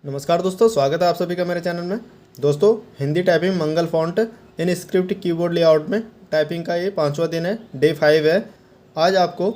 नमस्कार दोस्तों, स्वागत है आप सभी का मेरे चैनल में। दोस्तों, Hindi typing Mangal font in script keyboard layout में टाइपिंग का ये 5वां दिन है, डे 5 है। आज आपको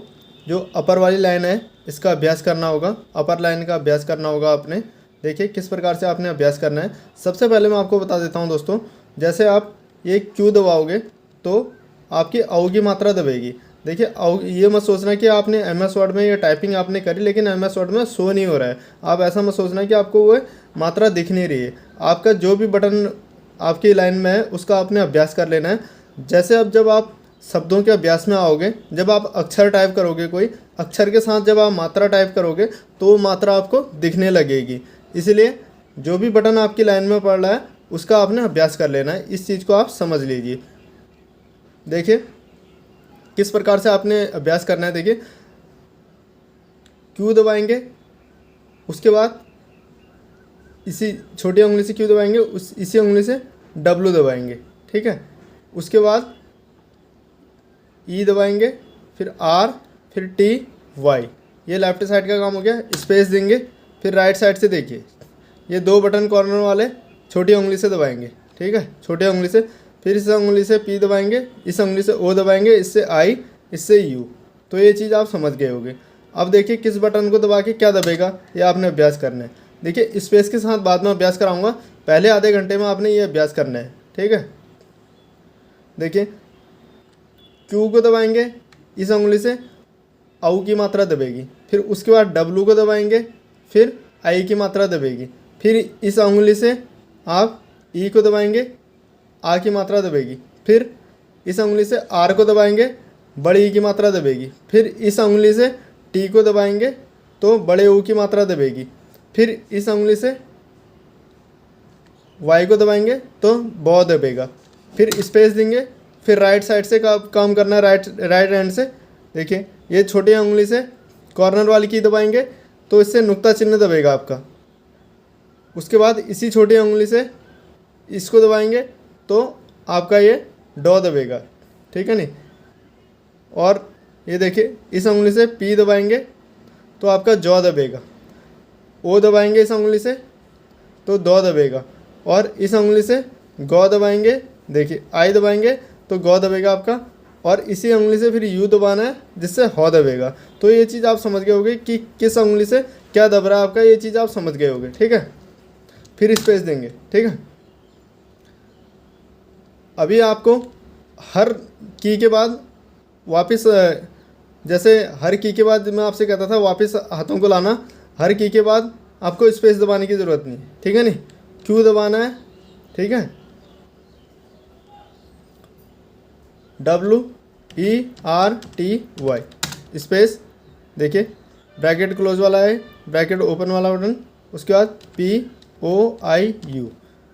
जो अपर वाली लाइन है इसका अभ्यास करना होगा। अपर लाइन का अभ्यास करना होगा आपने। देखिए किस प्रकार से आपने अभ्यास करना है। सबसे पहले मैं आपको बता देता हूँ दोस्तों, जैसे आप ये क्यू दबाओगे तो आपकी औ की मात्रा दबेगी। देखिए ये मत सोचना कि आपने MS वर्ड में ये टाइपिंग आपने करी लेकिन MS वर्ड में शो नहीं हो रहा है। आप ऐसा मत सोचना कि आपको वो मात्रा दिख नहीं रही है। आपका जो भी बटन आपकी लाइन में है उसका आपने अभ्यास कर लेना है। जैसे अब जब आप शब्दों के अभ्यास में आओगे, जब आप अक्षर टाइप करोगे, कोई अक्षर के साथ जब आप मात्रा टाइप करोगे तो वो मात्रा आपको दिखने लगेगी। इसलिए जो भी बटन आपकी लाइन में पड़ रहा है उसका आपने अभ्यास कर लेना है। इस चीज़ को आप समझ लीजिए। देखिए किस प्रकार से आपने अभ्यास करना है। देखिए क्यू दबाएंगे, उसके बाद इसी छोटी उंगली से क्यू दबाएंगे, इसी उंगली से W दबाएंगे, ठीक है। उसके बाद E दबाएंगे, फिर R, फिर T, Y। ये लेफ्ट साइड का काम हो गया। स्पेस देंगे, फिर राइट साइड से देखिए ये दो बटन कॉर्नर वाले छोटी उंगली से दबाएंगे, ठीक है, छोटी उंगली से। फिर इस उंगली से P दबाएंगे, इस उंगली से O दबाएंगे, इससे I, इससे U। तो ये चीज़ आप समझ गए होंगे। अब देखिए किस बटन को दबा के क्या दबेगा, ये आपने अभ्यास करना है। देखिए स्पेस के साथ बाद में अभ्यास कराऊंगा, पहले आधे घंटे में आपने ये अभ्यास करना है, ठीक है। देखिए Q को दबाएंगे, इस उंगली से औ की मात्रा दबेगी। फिर उसके बाद W को दबाएंगे, फिर I की मात्रा दबेगी। फिर इस उंगली से आप E को दबाएंगे, आ की मात्रा दबेगी। फिर इस उंगली से आर को दबाएंगे, बड़ी ई की मात्रा दबेगी। फिर इस उंगली से टी को दबाएंगे तो बड़े ऊ की मात्रा दबेगी। फिर इस उंगली से वाई को दबाएंगे तो बौ दबेगा। फिर स्पेस देंगे, फिर राइट साइड से काम करना है, राइट हैंड से। देखिए ये छोटी उंगली से कॉर्नर वाली की दबाएंगे तो इससे नुक्ता चिन्ह दबेगा आपका। उसके बाद इसी छोटी उंगली से इसको दबाएंगे तो आपका ये डॉ दबेगा, ठीक है नहीं। और ये देखिए इस उंगली से पी दबाएंगे तो आपका जॉ दबेगा। ओ दबाएंगे इस उंगली से तो दौ दबेगा। और इस उंगली से गौ दबाएंगे, देखिए आई दबाएंगे तो गौ दबेगा आपका। और इसी उंगली से फिर यू दबाना है जिससे हौ दबेगा। तो ये चीज़ आप समझ गए होंगे कि किस उंगली से क्या दब रहा है आपका, ये चीज़ आप समझ गए होंगे, ठीक है। फिर स्पेस देंगे, ठीक है। अभी आपको हर की के बाद वापस, जैसे हर की के बाद मैं आपसे कहता था वापस हाथों को लाना, हर की के बाद आपको स्पेस दबाने की ज़रूरत नहीं, ठीक है नहीं। क्यू दबाना है, ठीक है, WERTY स्पेस। देखिए ब्रैकेट क्लोज वाला है, ब्रैकेट ओपन वाला बटन, उसके बाद POIU,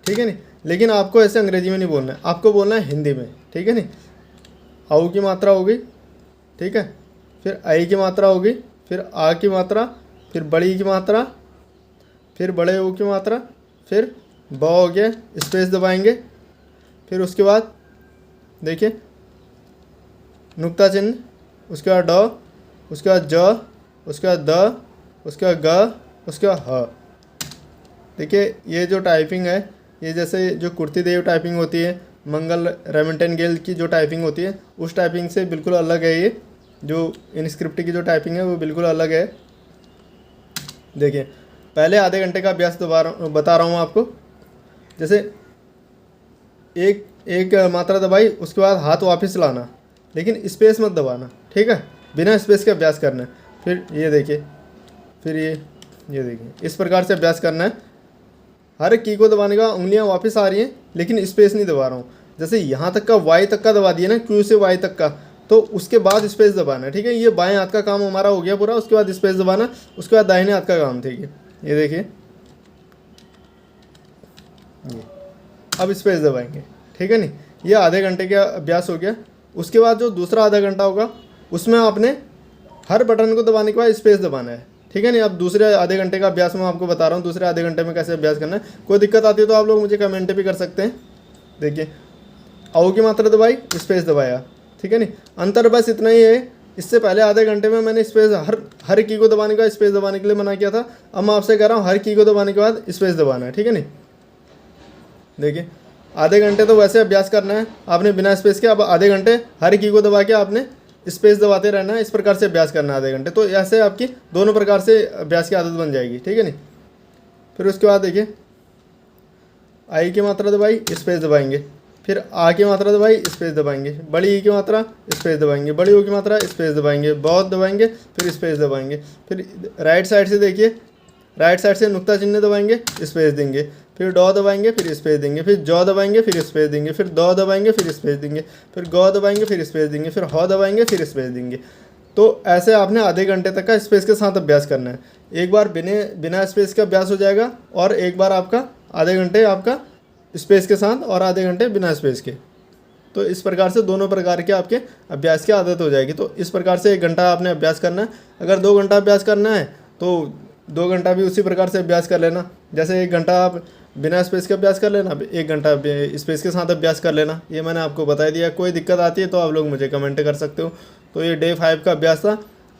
ठीक है नहीं। लेकिन आपको ऐसे अंग्रेजी में नहीं बोलना है, आपको बोलना है हिंदी में, ठीक है नहीं। औ की मात्रा होगी, ठीक है, फिर आई की मात्रा होगी, फिर आ की मात्रा, फिर बड़ी की मात्रा, फिर बड़े ओ की मात्रा, फिर ब हो गया, स्पेस दबाएंगे। फिर उसके बाद देखिए नुक्ता चिन्ह, उसके बाद ड, उसके बाद ज, उसके बाद द, उसके बाद ग, उसके बाद ह। देखिए ये जो टाइपिंग है, ये जैसे जो कुर्ती देव टाइपिंग होती है, मंगल रेमिंटन गेल की जो टाइपिंग होती है, उस टाइपिंग से बिल्कुल अलग है। ये जो इनस्क्रिप्ट की जो टाइपिंग है वो बिल्कुल अलग है। देखिए पहले आधे घंटे का अभ्यास बता रहा हूँ आपको। जैसे एक मात्रा दबाई, उसके बाद हाथ वापस लाना, लेकिन स्पेस मत दबाना, ठीक है, बिना स्पेस के अभ्यास करना है। फिर ये देखिए, फिर ये देखिए, इस प्रकार से अभ्यास करना है। हर की को दबाने का उंगलियां वापस आ रही हैं लेकिन स्पेस नहीं दबा रहा हूँ। जैसे यहाँ तक का वाई तक का दबा दिया ना, क्यू से वाई तक का, तो उसके बाद स्पेस दबाना है, ठीक है। ये बाएं हाथ का काम हमारा हो गया पूरा। उसके बाद स्पेस दबाना, उसके बाद दाहिने हाथ का काम, ठीक है। ये देखिए ये अब स्पेस दबाएंगे, ठीक है नहीं। ये आधे घंटे का अभ्यास हो गया। उसके बाद जो दूसरा आधा घंटा होगा उसमें आपने हर बटन को दबाने के बाद स्पेस दबाना है, ठीक है नहीं। अब दूसरे आधे घंटे का अभ्यास मैं आपको बता रहा हूँ, दूसरे आधे घंटे में कैसे अभ्यास करना है। कोई दिक्कत आती है तो आप लोग मुझे कमेंट भी कर सकते हैं। देखिए औ की मात्रा दबाई, स्पेस दबाया, ठीक है नहीं। अंतर बस इतना ही है इससे पहले आधे घंटे में मैंने स्पेस हर की को दबाने के बाद स्पेस दबाने के लिए मना किया था। अब मैं आपसे कह रहा हूँ हर की को दबाने के बाद स्पेस दबाना है, ठीक है नहीं। देखिए आधे घंटे तो वैसे अभ्यास करना है आपने बिना स्पेस के, अब आधे घंटे हर की को दबा के आपने स्पेस दबाते रहना है। इस प्रकार से अभ्यास करना है आधे घंटे, तो ऐसे आपकी दोनों प्रकार से अभ्यास की आदत बन जाएगी, ठीक है नहीं। फिर उसके बाद देखिए आई की मात्रा दबाई, स्पेस दबाएंगे, फिर आ की मात्रा दबाई, स्पेस दबाएंगे, बड़ी ई की मात्रा, स्पेस दबाएंगे, बड़ी ओ की मात्रा, स्पेस दबाएंगे, बहुत दबाएंगे, फिर स्पेस दबाएंगे। फिर राइट साइड से देखिए, राइट साइड से नुक्ता चिन्ह दबाएंगे, स्पेस देंगे, फिर डॉ दबाएंगे, फिर स्पेस देंगे, फिर जॉ दबाएंगे, फिर स्पेस देंगे, फिर दौ दबाएंगे, फिर स्पेस देंगे, फिर गौ दबाएंगे, फिर स्पेस देंगे, फिर हौ दबाएंगे, फिर स्पेस देंगे। तो ऐसे आपने आधे घंटे तक का स्पेस के साथ अभ्यास करना है। एक बार बिना स्पेस का अभ्यास हो जाएगा और एक बार आपका आधे घंटे आपका स्पेस के साथ और आधे घंटे बिना स्पेस के। तो इस प्रकार से दोनों प्रकार के आपके अभ्यास की आदत हो जाएगी। तो इस प्रकार से 1 घंटा आपने अभ्यास करना है। अगर 2 घंटा अभ्यास करना है तो 2 घंटा भी उसी प्रकार से अभ्यास कर लेना। जैसे 1 घंटा आप बिना स्पेस के अभ्यास कर लेना, 1 घंटा स्पेस के साथ अभ्यास कर लेना। ये मैंने आपको बता दिया। कोई दिक्कत आती है तो आप लोग मुझे कमेंट कर सकते हो। तो ये डे 5 का अभ्यास था।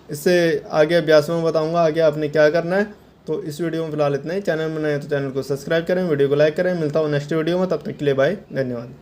इससे आगे अभ्यास में बताऊँगा आगे आपने क्या करना है। तो इस वीडियो में फिलहाल इतना ही। चैनल में नए तो चैनल को सब्सक्राइब करें, वीडियो को लाइक करें। मिलता हूँ नेक्स्ट वीडियो में, तब तक के लिए बाय, धन्यवाद।